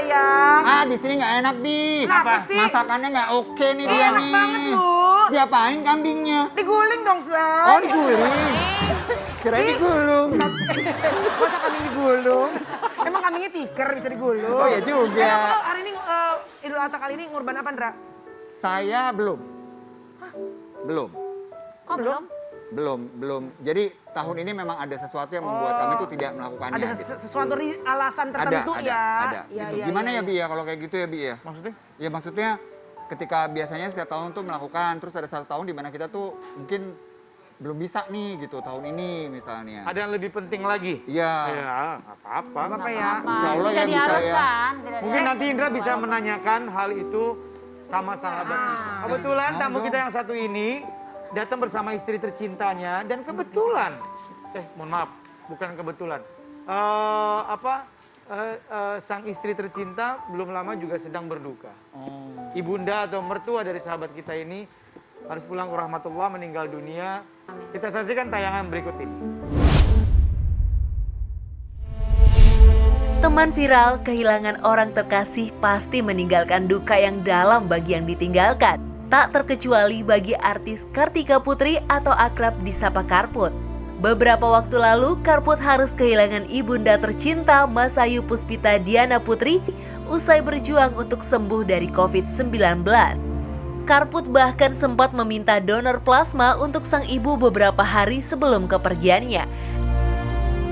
sayang. Di sini nggak enak, Bi. Kenapa sih? Masakannya nggak oke nih dia Enak nih. banget lu. Diapain kambingnya? Diguling dong, Say. Oh, diguling. Kirain digulung. Masa kambing digulung? Emang kambingnya tiker bisa digulung? Oh, ya juga. Emang lo hari ini Idul Adha kali ini ngurban apa, Ndra? Saya belum. Belum. Kok belum? Belum. Jadi tahun ini memang ada sesuatu yang membuat kami tuh tidak melakukannya. Ada gitu. sesuatu alasan tertentu ya? Ada. Ya, Gitu. ya, Gimana ya, ya, Bi ya kalau kayak gitu ya, Bi ya? Maksudnya? Ya maksudnya ketika biasanya setiap tahun tuh melakukan, terus ada satu tahun di mana kita tuh mungkin belum bisa nih gitu tahun ini misalnya. Ada yang lebih penting lagi? Iya. Ya, nggak apa-apa. Apa ya? Insya Allah ya Tidak bisa ya. diharuskan. Tidak Mungkin nanti Indra diharuskan. bisa menanyakan hal itu sama sahabat kita. Kebetulan tamu kita yang satu ini datang bersama istri tercintanya dan kebetulan, mohon maaf, bukan kebetulan. Sang istri tercinta belum lama juga sedang berduka. Ibunda atau mertua dari sahabat kita ini harus pulang ke rahmatullah, meninggal dunia. Kita saksikan tayangan berikut ini. Teman viral kehilangan orang terkasih pasti meninggalkan duka yang dalam bagi yang ditinggalkan. Tak terkecuali bagi artis Kartika Putri atau akrab disapa Karput. Beberapa waktu lalu, Karput harus kehilangan ibunda tercinta Masayu Puspita Diana Putri usai berjuang untuk sembuh dari COVID-19. Karput bahkan sempat meminta donor plasma untuk sang ibu beberapa hari sebelum kepergiannya.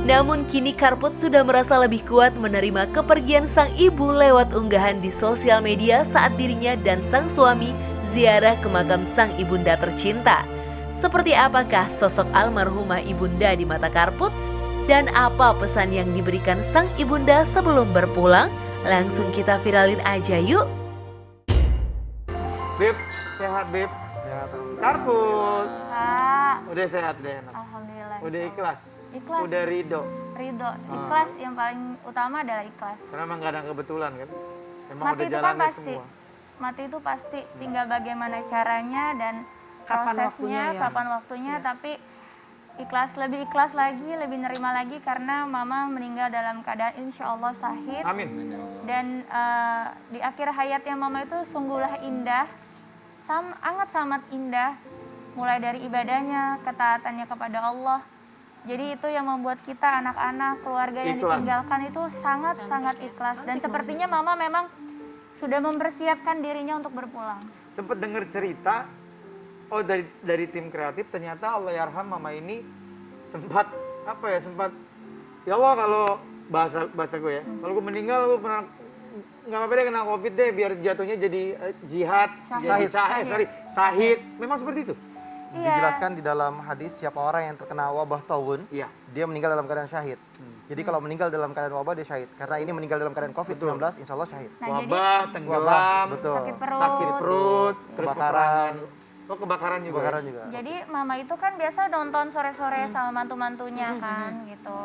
Namun kini Karput sudah merasa lebih kuat menerima kepergian sang ibu lewat unggahan di sosial media saat dirinya dan sang suami ziarah ke makam sang ibunda tercinta. Seperti apakah sosok almarhumah ibunda di mata Karput? Dan apa pesan yang diberikan sang ibunda sebelum berpulang? Langsung kita viralin aja yuk! Beb, sehat Beb? Sehat, Karput, Kak, udah sehat deh. alhamdulillah. Udah ikhlas? Ikhlas. Udah ridho? Ridho, ikhlas yang paling utama adalah ikhlas. Karena emang gak ada kebetulan kan? Emang Mati udah itu kan jalannya pasti. semua. Mati itu pasti, tinggal bagaimana caranya dan Kapan prosesnya, waktunya ya? kapan waktunya, tapi ikhlas, lebih ikhlas lagi, lebih nerima lagi karena mama meninggal dalam keadaan insya Allah sahid. Amin. Dan di akhir hayatnya mama itu sungguhlah indah, sangat indah, mulai dari ibadahnya, ketaatannya kepada Allah. Jadi itu yang membuat kita anak-anak, keluarga yang Ikhlas. ditinggalkan itu sangat ikhlas. Dan sepertinya mama memang sudah mempersiapkan dirinya untuk berpulang. Sempet denger cerita, dari tim kreatif ternyata Allahyarham mama ini sempat, ya Allah kalau bahasa gue ya, kalau gue meninggal gue pernah, nggak apa-apa deh kena COVID deh biar jatuhnya jadi jihad, sahid. Memang seperti itu? Iya. Dijelaskan di dalam hadis siapa orang yang terkena wabah taun, Iya. dia meninggal dalam keadaan syahid. Jadi kalau meninggal dalam keadaan wabah dia syahid. Karena ini meninggal dalam keadaan COVID-19, insya Allah syahid. Nah, jadi Wabah, tenggelam, Betul. sakit perut. sakit perut, terus Kebakaran. peperangan. Oh kebakaran juga. Kebakaran ya? juga. Jadi mama itu kan biasa nonton sore-sore sama mantu-mantunya kan gitu.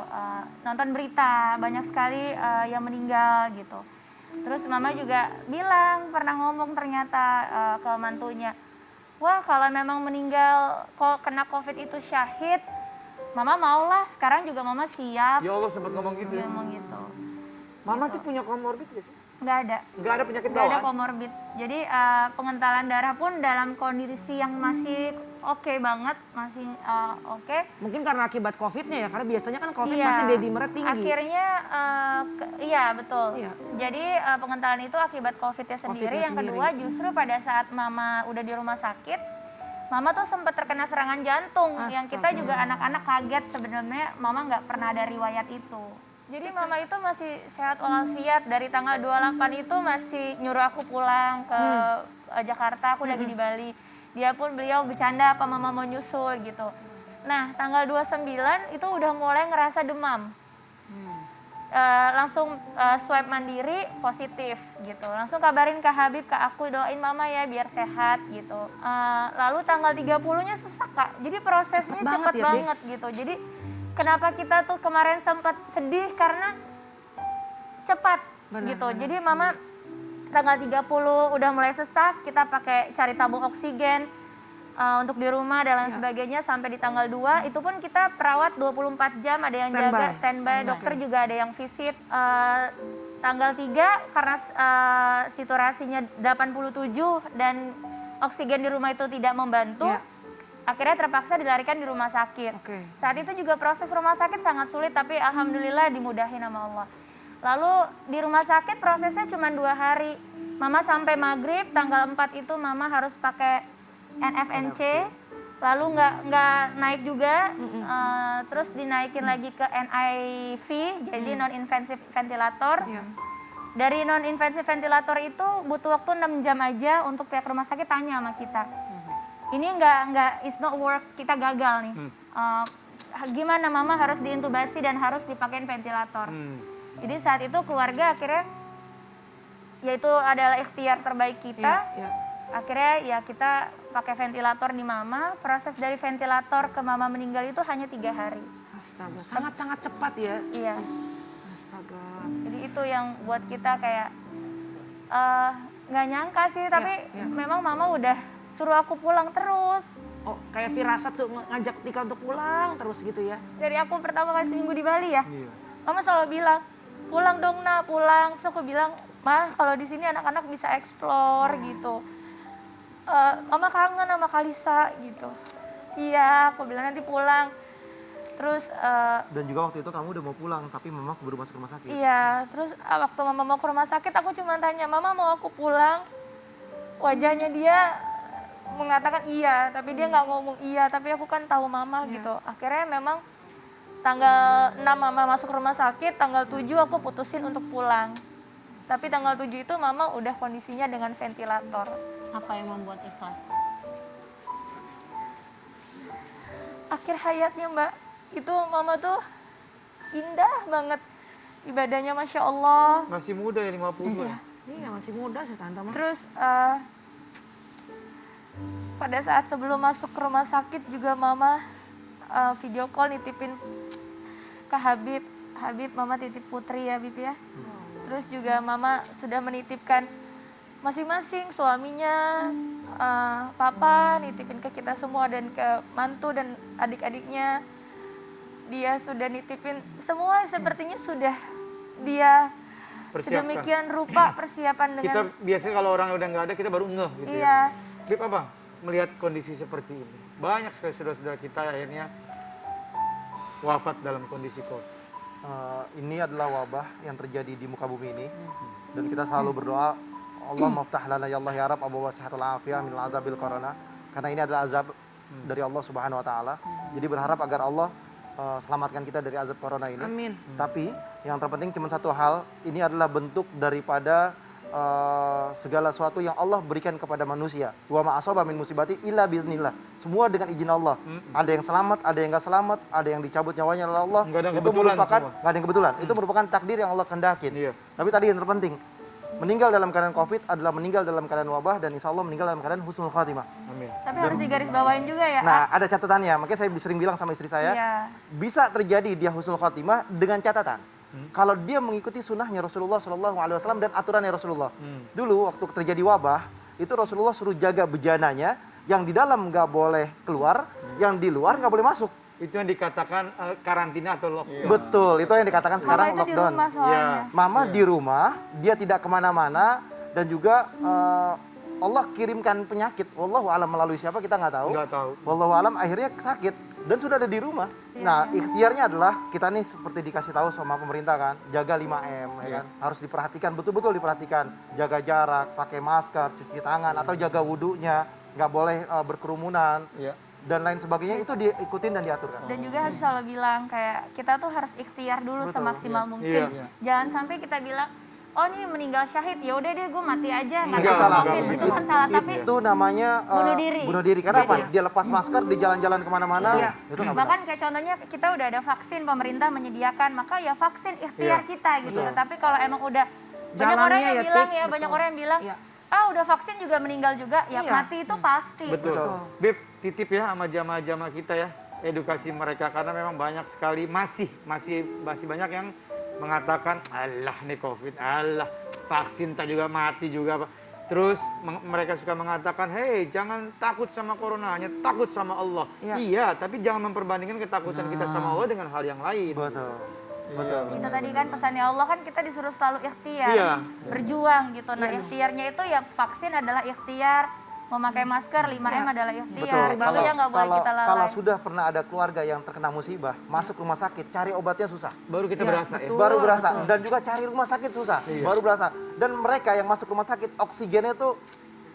Nonton berita, banyak sekali yang meninggal gitu. Terus mama juga bilang, pernah ngomong ternyata ke mantunya, wah kalau memang meninggal kok kena COVID itu syahid, mama maulah, sekarang juga mama siap. Ya Allah sempat ngomong gitu. Dia ngomong gitu. Mama tuh punya komorbid gak sih? Nggak ada. Nggak ada penyakit Nggak ada bawaan? komorbid. Jadi pengentalan darah pun dalam kondisi yang masih oke banget, masih oke. Mungkin karena akibat COVID-nya ya, karena biasanya kan COVID Iya. pasti dedimernya tinggi. Akhirnya, iya betul. Iya. Jadi pengentalan itu akibat COVID-nya sendiri. COVID-nya Yang kedua justru pada saat mama udah di rumah sakit, mama tuh sempat terkena serangan jantung. Yang kita juga anak-anak kaget sebenarnya mama nggak pernah ada riwayat itu. Jadi mama itu masih sehat walafiat. Dari tanggal 28 itu masih nyuruh aku pulang ke Jakarta, aku lagi di Bali. Beliau bercanda apa mama mau nyusul gitu. Nah tanggal 29 itu udah mulai ngerasa demam. Langsung swab mandiri positif gitu. Langsung kabarin ke Habib, ke aku, doain mama ya biar sehat gitu. Lalu tanggal 30-nya sesak Kak. Jadi prosesnya cepet banget gitu. Jadi kenapa kita tuh kemarin sempat sedih karena cepat gitu. Jadi mama tanggal 30 udah mulai sesak, kita cari tabung oksigen untuk di rumah dan lain sebagainya sampai di tanggal 2 itu pun kita perawat 24 jam, ada yang jaga standby, dokter juga ada yang visit. Tanggal 3 karena saturasinya 87 dan oksigen di rumah itu tidak membantu, Iya. akhirnya terpaksa dilarikan di rumah sakit. Oke. Saat itu juga proses rumah sakit sangat sulit, tapi alhamdulillah dimudahin sama Allah. Lalu di rumah sakit prosesnya cuma 2 hari. Mama sampai maghrib, tanggal 4 itu mama harus pakai NFNC, lalu nggak naik juga, terus dinaikin lagi ke NIV, jadi non-invasive ventilator. Iya. Dari non-invasive ventilator itu butuh waktu 6 jam aja untuk pihak rumah sakit tanya sama kita. Ini nggak, it's not work, kita gagal nih. Gimana mama harus diintubasi dan harus dipakein ventilator. Jadi saat itu keluarga akhirnya, yaitu adalah ikhtiar terbaik kita. Iya. Akhirnya ya kita pakai ventilator di mama. Proses dari ventilator ke mama meninggal itu hanya 3 hari. Astaga, sangat-sangat cepat ya. Iya. Astaga. Jadi itu yang buat kita kayak nggak nyangka sih, tapi iya. memang mama udah suruh aku pulang terus. Oh, kayak firasat tuh ngajak Tika untuk pulang terus gitu ya. Dari aku pertama kali seminggu di Bali ya, mama selalu bilang, pulang dong nak, pulang. Terus aku bilang, mah kalau di sini anak-anak bisa explore gitu. Mama kangen sama Kalisa gitu. Iya, aku bilang nanti pulang. Terus Dan juga waktu itu kamu udah mau pulang, tapi mama baru masuk rumah sakit. iya, terus waktu mama mau ke rumah sakit aku cuma tanya, mama mau aku pulang? Wajahnya dia mengatakan iya, tapi dia nggak ngomong iya, tapi aku kan tahu mama gitu. Akhirnya memang tanggal 6 mama masuk rumah sakit, tanggal 7 aku putusin untuk pulang. Tapi tanggal 7 itu mama udah kondisinya dengan ventilator. Apa yang membuat ikhlas? Akhir hayatnya Mbak, itu mama tuh indah banget. Ibadahnya Masya Allah. Masih muda ya 50 ya. Iya, masih muda sih Tante mah. Terus pada saat sebelum masuk ke rumah sakit juga mama video call nitipin ke Habib. Habib mama titip Putri ya Habib ya. Terus juga mama sudah menitipkan masing-masing suaminya, papa nitipin ke kita semua dan ke mantu dan adik-adiknya. Dia sudah nitipin semua, sepertinya sudah dia sedemikian rupa persiapan dengan. Kita biasanya kalau orang udah nggak ada kita baru ngeh gitu Iya. ya. Bib apa? Melihat kondisi seperti ini. Banyak sekali saudara-saudara kita akhirnya wafat dalam kondisi COVID. Ini adalah wabah yang terjadi di muka bumi ini, dan kita selalu berdoa, Allah maftah lana ya Allah ya Rabb abawa sihatul afiyah min azabil corona, karena ini adalah azab dari Allah Subhanahu wa taala. Jadi berharap agar Allah selamatkan kita dari azab corona ini. Amin. Tapi yang terpenting cuma satu hal, ini adalah bentuk daripada segala sesuatu yang Allah berikan kepada manusia. Wa ma asaba min musibati illa biiznillah. Semua dengan izin Allah. Ada yang selamat, ada yang enggak selamat, ada yang dicabut nyawanya oleh Allah. Nggak ada yang Itu kebetulan merupakan semua. nggak ada yang kebetulan. Itu merupakan takdir yang Allah kehendakin. Iya. Tapi tadi yang terpenting, meninggal dalam keadaan Covid adalah meninggal dalam keadaan wabah, dan insya Allah meninggal dalam keadaan husnul khatimah. Amin. Tapi harus digarisbawain juga ya. Nah, ada catatannya. Makanya saya sering bilang sama istri saya, Iya. bisa terjadi dia husnul khatimah dengan catatan. Kalau dia mengikuti sunnahnya Rasulullah SAW dan aturannya Rasulullah. Dulu waktu terjadi wabah, itu Rasulullah suruh jaga bejananya, yang di dalam nggak boleh keluar, yang di luar nggak boleh masuk. Itu yang dikatakan karantina atau lockdown. Betul, itu yang dikatakan Mama sekarang itu di lockdown. rumah soalnya. Mama di rumah, dia tidak kemana-mana, dan juga Allah kirimkan penyakit. Wallahu alam melalui siapa kita nggak tahu. Nggak tahu. Wallahu alam akhirnya sakit dan sudah ada di rumah. Nah, ikhtiarnya adalah kita nih seperti dikasih tahu sama pemerintah kan, jaga 5M ya kan. Harus diperhatikan, betul-betul diperhatikan. Jaga jarak, pakai masker, cuci tangan, atau jaga wudhunya, nggak boleh berkerumunan. Iya. Dan lain sebagainya itu diikutin dan diaturkan. Dan juga Habib selalu bilang kayak kita tuh harus ikhtiar dulu Betul, semaksimal mungkin. Iya. Jangan sampai kita bilang, oh ini meninggal syahid, ya udah deh gue mati aja nggak Enggak, ada enggak, COVID. enggak. Itu kan salah, tapi Itu namanya Bunuh diri. Bunuh diri. Karena Iya. apa? Dia lepas masker di jalan-jalan kemana-mana. Iya. Itu nggak bahkan benar. kayak contohnya kita udah ada vaksin, pemerintah menyediakan, maka ya vaksin ikhtiar Iya. kita gitu. Betul. Tetapi kalau emang udah banyak Jalannya orang yang ya, bilang Tik, ya, banyak betul. orang yang bilang, Iya. ah udah vaksin juga meninggal juga, ya Iya. mati itu pasti. Betul. Betul. Bib, titip ya sama jamaah-jamaah kita ya, edukasi mereka karena memang banyak sekali masih banyak yang mengatakan alah nih COVID, alah vaksin tak juga mati juga. Terus mereka suka mengatakan, hei jangan takut sama corona, hanya takut sama Allah. Iya. Iya, tapi jangan memperbandingkan ketakutan kita sama Allah dengan hal yang lain. Betul. Itu tadi kan pesannya Allah kan kita disuruh selalu ikhtiar, Iya. berjuang gitu. Nah ikhtiarnya itu ya vaksin adalah ikhtiar, memakai masker 5M adalah ikhtiar. Itu yang nggak boleh kita lalai. Kalau sudah pernah ada keluarga yang terkena musibah, masuk rumah sakit, cari obatnya susah. Baru kita berasa ya. Baru berasa. Dan juga cari rumah sakit susah. Baru berasa. Dan mereka yang masuk rumah sakit, oksigennya tuh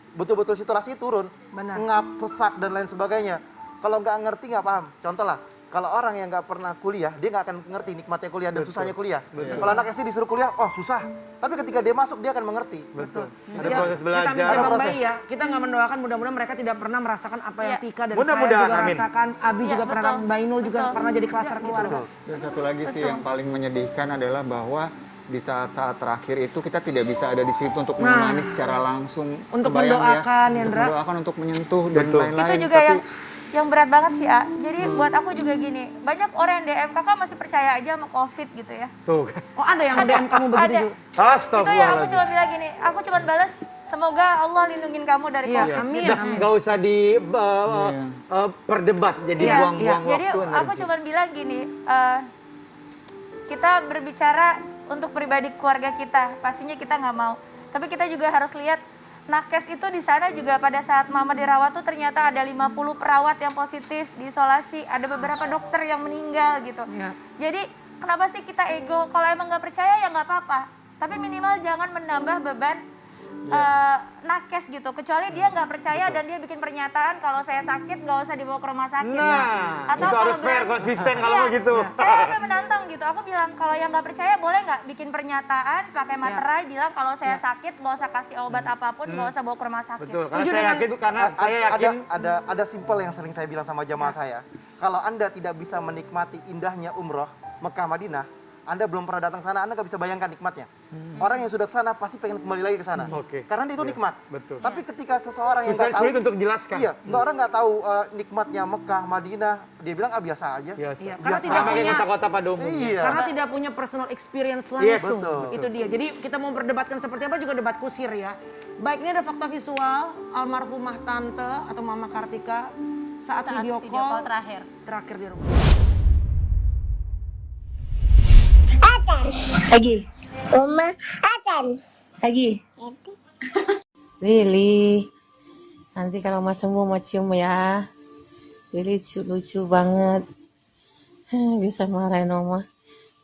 betul-betul saturasi turun. Benar. Ngap, sesak, dan lain sebagainya. Kalau nggak ngerti nggak paham. Contoh lah, kalau orang yang nggak pernah kuliah, dia nggak akan ngerti nikmatnya kuliah dan susahnya kuliah. Kalau anak SD disuruh kuliah, oh susah. Tapi ketika dia masuk, dia akan mengerti. Betul. Ada Ya, proses belajar. Kita Ada mencoba proses. bayi ya. Kita nggak mendoakan mudah-mudahan mereka tidak pernah merasakan apa yang Iya. Tika dan saya Mudah-mudahan, juga amin. rasakan. Abi Iya, juga pernah, betul. Bainul juga Betul. pernah jadi klaster keluarga. Dan satu lagi sih yang paling menyedihkan adalah bahwa di saat-saat terakhir itu kita tidak bisa ada di situ untuk menemani secara langsung. Untuk Kebayang mendoakan, untuk Yandra. mendoakan, untuk menyentuh dan Betul. lain-lain. Itu juga Tapi yang berat banget sih, A. Jadi buat aku juga gini, banyak orang yang DM, kakak masih percaya aja sama COVID gitu ya. Tuh kan. Oh ada yang DM kamu begitu Ada. juga? Itu ya aku Astagfirullahaladzim. cuma bilang gini, aku cuma balas, semoga Allah lindungin kamu dari Iya, COVID. amin, Udah, amin. nggak usah di perdebat, jadi Iya, buang-buang Jadi waktu. aku cuma bilang gini, kita berbicara untuk pribadi keluarga kita, pastinya kita nggak mau. Tapi kita juga harus lihat, nakes itu di sana juga pada saat mama dirawat tuh ternyata ada 50 perawat yang positif diisolasi, ada beberapa dokter yang meninggal gitu. Iya. Jadi kenapa sih kita ego? Kalau emang nggak percaya ya nggak apa-apa. Tapi minimal jangan menambah beban nakes gitu. Kecuali dia nggak percaya dan dia bikin pernyataan kalau saya sakit nggak usah dibawa ke rumah sakit. Nah, Atau itu kalau harus fair, berani- konsisten kalau Iya, begitu. Saya sampai menantang gitu. Aku bilang kalau yang nggak percaya boleh nggak bikin pernyataan pakai materai bilang kalau saya sakit nggak usah kasih obat apapun, nggak usah bawa ke rumah sakit. Betul, karena Setuju saya dengan- yakin itu karena saya yakin ada simpel yang sering saya bilang sama jamaah saya. Kalau Anda tidak bisa menikmati indahnya umroh Mekah Madinah, Anda belum pernah datang sana, Anda nggak bisa bayangkan nikmatnya. Orang yang sudah ke sana pasti pengen kembali lagi ke sana. Oke. Karena itu nikmat. betul. Tapi ketika seseorang yang Susah nggak tahu, sulit untuk dijelaskan. iya, orang nggak tahu nikmatnya Mekah Madinah, dia bilang biasa aja. Biasa. Iya, karena Biasa. tidak Sama kayak punya kota-kota pada umumnya. Iya. karena tidak punya personal experience Yes, langsung. betul. Itu dia. Jadi kita mau berdebatkan seperti apa juga debat kusir ya. Baik, ini ada fakta visual almarhumah tante atau Mama Kartika saat video call terakhir. di rumah. Lagi. Oma Adan. Lagi. Lili, nanti kalau Mas sembuh mau cium ya. Lili lucu banget. Bisa marahin Oma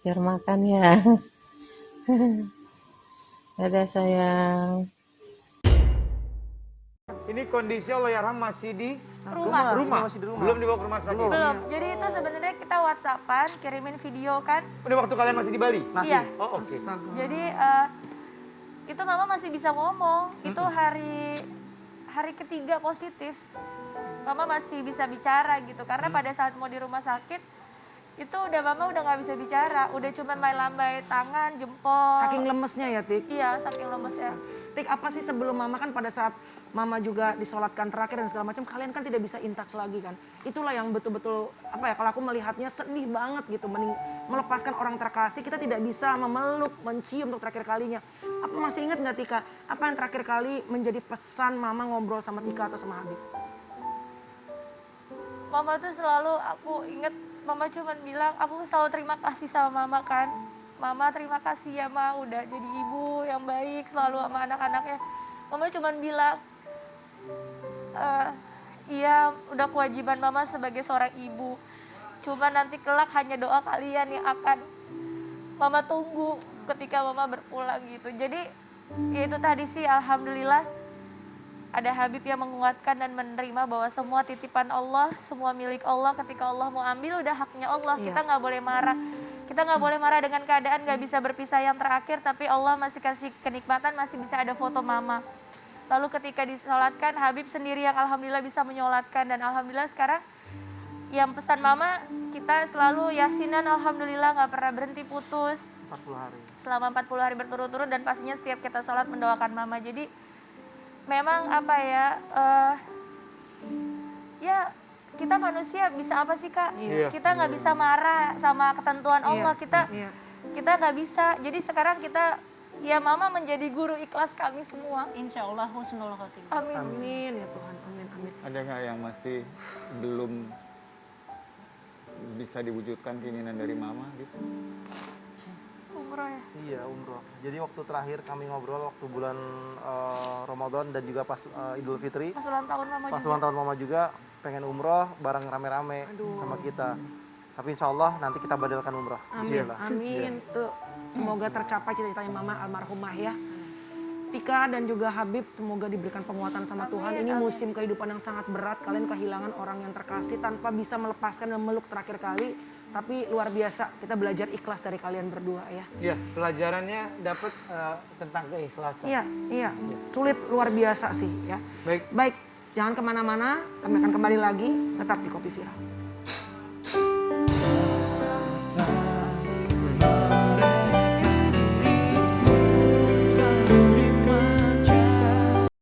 biar makan ya. Dadah sayang. Ini kondisi Allahyarham masih di Rumah. rumah. Ini masih di rumah. Belum dibawa ke rumah sakit. Belum. Jadi itu sebenarnya kita WhatsAppan, kirimin video kan. Ini waktu kalian masih di Bali? Masih. Iya. Oh, oke. Jadi itu mama masih bisa ngomong. Itu hari ketiga positif. Mama masih bisa bicara gitu. Karena pada saat mau di rumah sakit itu mama udah nggak bisa bicara. Udah cuma main lambai tangan, jempol. Saking lemesnya ya, Tik. Iya, saking lemesnya. Tik, apa sih sebelum Mama kan pada saat Mama juga disolatkan terakhir dan segala macam, kalian kan tidak bisa in touch lagi kan. Itulah yang betul-betul apa ya, kalau aku melihatnya sedih banget gitu, melepaskan orang terkasih, kita tidak bisa memeluk, mencium untuk terakhir kalinya. Apa masih ingat nggak Tika, apa yang terakhir kali menjadi pesan Mama ngobrol sama Tika atau sama Habib? Mama tuh selalu aku inget, Mama cuman bilang, aku selalu terima kasih sama Mama kan. Mama terima kasih ya Ma, udah jadi ibu yang baik selalu sama anak-anaknya. Mama cuman bilang, iya udah kewajiban Mama sebagai seorang ibu. Cuma nanti kelak hanya doa kalian yang akan Mama tunggu ketika Mama berpulang gitu. Jadi ya itu tadi sih alhamdulillah ada Habib yang menguatkan dan menerima bahwa semua titipan Allah, semua milik Allah. Ketika Allah mau ambil udah haknya Allah. Kita nggak boleh marah. Kita nggak boleh marah dengan keadaan nggak bisa berpisah yang terakhir. Tapi Allah masih kasih kenikmatan, masih bisa ada foto Mama. Lalu ketika disolatkan, Habib sendiri yang alhamdulillah bisa menyolatkan. Dan alhamdulillah sekarang yang pesan Mama, kita selalu yasinan alhamdulillah nggak pernah berhenti putus. 40 hari. Selama 40 hari berturut-turut dan pastinya setiap kita sholat mendoakan Mama. Jadi memang apa ya, ya kita manusia bisa apa sih Kak? Iya. Kita nggak bisa marah sama ketentuan Allah. Kita nggak bisa. Jadi sekarang kita, ya Mama menjadi guru ikhlas kami semua. Insya Allah husnul khotimah. Amin. Amin ya Tuhan, amin, amin. ada nggak yang masih belum bisa diwujudkan keinginan dari Mama gitu? Iya, umroh. Jadi waktu terakhir kami ngobrol waktu bulan Ramadan dan juga pas Idul Fitri, Pas ulang tahun mama pas juga. ulang tahun mama juga pengen umroh bareng rame-rame sama kita. Tapi insya Allah nanti kita badalkan umroh. Amin, Bismillah. amin. Tuh, semoga tercapai cita-citanya Mama almarhumah ya. Tika dan juga Habib semoga diberikan penguatan sama Tuhan. Ini musim kehidupan yang sangat berat. Kalian kehilangan orang yang terkasih tanpa bisa melepaskan dan meluk terakhir kali. Tapi luar biasa, kita belajar ikhlas dari kalian berdua ya. Iya, pelajarannya dapat tentang keikhlasan. Iya, iya. Sulit luar biasa sih ya. Baik. Baik, jangan kemana-mana. Kami akan kembali lagi. Tetap di Kopi Viral.